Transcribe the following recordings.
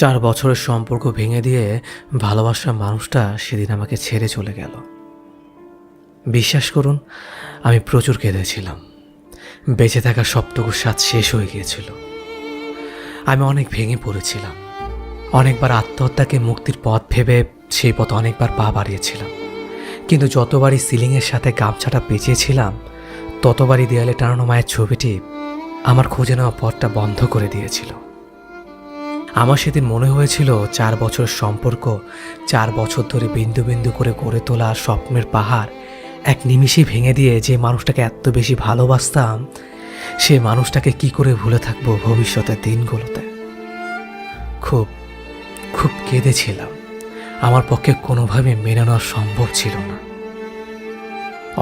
4 বছরের সম্পর্ক ভেঙে দিয়ে ভালোবাসার মানুষটা সেদিন আমাকে ছেড়ে চলে গেল। বিশ্বাস করুন, আমি প্রচুর কেঁদেছিলাম। বেঁচে থাকার সবটুকু স্বাদ শেষ হয়ে গিয়েছিল। আমি অনেক ভেঙে পড়েছিলাম। অনেকবার আত্মহত্যাকে মুক্তির পথ ভেবে সেই পথ অনেকবার পা বাড়িয়েছিলাম। কিন্তু যতবারই সিলিংয়ের সাথে গামছাটা পেঁচিয়েছিলাম, ততবারই দেয়ালে টানানো মায়ের ছবিটি আমার খুঁজে নেওয়া পথটা বন্ধ করে দিয়েছিল। আমার সেদিন মনে হয়েছিল 4 বছরের সম্পর্ক, 4 বছর ধরে বিন্দু বিন্দু করে গড়ে তোলা স্বপ্নের পাহাড় এক নিমিষেই ভেঙে দিয়ে যে মানুষটাকে এত বেশি ভালোবাসতাম, সেই মানুষটাকে কি করে ভুলে থাকবো ভবিষ্যতের দিনগুলোতে। খুব খুব কেঁদেছিলাম। আমার পক্ষে কোনোভাবে মেনে নেওয়া সম্ভব ছিল না।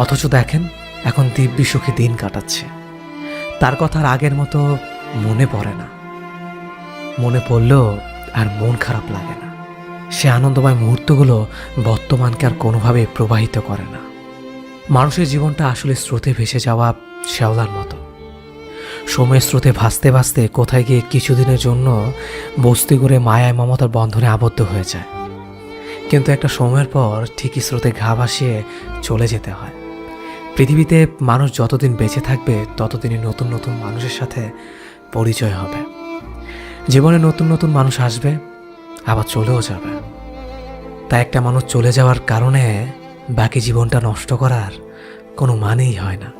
অথচ দেখেন, এখন দিব্যি সুখে দিন কাটাচ্ছে। তার কথা আর আগের মতো মনে পড়ে না। মনে পড়লেও আর মন খারাপ লাগে না। সে আনন্দময় মুহূর্তগুলো বর্তমানকে আর কোনোভাবে প্রবাহিত করে না। মানুষের জীবনটা আসলে স্রোতে ভেসে যাওয়া শ্যাওলার মতো। সময়ের স্রোতে ভাসতে ভাসতে কোথায় গিয়ে কিছুদিনের জন্য বস্তি করে মায়ায় মমতার বন্ধনে আবদ্ধ হয়ে যায়। কিন্তু একটা সময়ের পর ঠিকই স্রোতে ঘা ভাসিয়ে চলে যেতে হয়। পৃথিবীতে মানুষ যতদিন বেঁচে থাকবে, ততদিনই নতুন নতুন মানুষের সাথে পরিচয় হবে। জীবনে নতুন নতুন মানুষ আসবে, আবার চলেও যাবে। তাই একটা মানুষ চলে যাওয়ার কারণে বাকি জীবনটা নষ্ট করার কোনো মানেই হয় না।